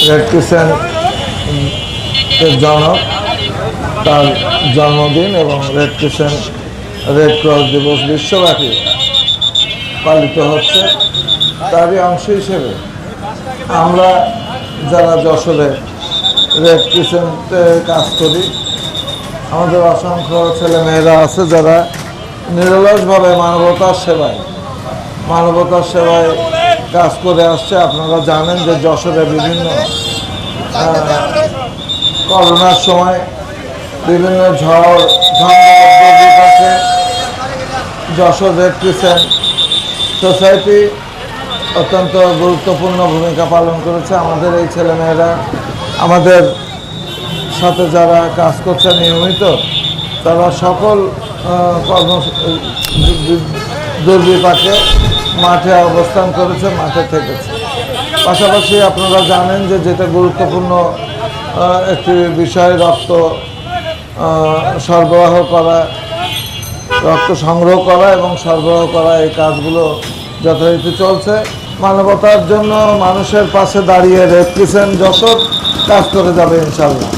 Red crescent জনক, তার জন্মদিন এবং রেড ক্রিসেন্ট রেড ক্রস দিবস বিশ্বব্যাপী পালিত হচ্ছে। তারই অংশ হিসেবে আমরা যারা যশোরে রেড ক্রিসেন্টে কাজ করি, আমাদের অসংখ্য ছেলেমেয়েরা আছে যারা নিরলসভাবে মানবতার সেবায় কাজ করে আসছে। আপনারা জানেন যে যশোরে বিভিন্ন করোনার সময় বিভিন্ন ঝড় বিপাকে যশোর রেড ক্রিসেন্ট সোসাইটি অত্যন্ত গুরুত্বপূর্ণ ভূমিকা পালন করেছে। আমাদের এই ছেলেমেয়েরা আমাদের সাথে যারা কাজ করছে নিয়মিত, তারা সকল দুর্বিপাকে মাঠে অবস্থান করেছে, মাঠে থেকেছে। পাশাপাশি আপনারা জানেন যে যেটা গুরুত্বপূর্ণ একটি বিষয়, রক্ত সরবরাহ করা, রক্ত সংগ্রহ করা এবং সরবরাহ করা, এই কাজগুলো যথারীতি চলছে। মানবতার জন্য মানুষের পাশে দাঁড়িয়ে রেড ক্রিসেন্ট যশোর কাজ করে যাবে ইনশাল্লাহ।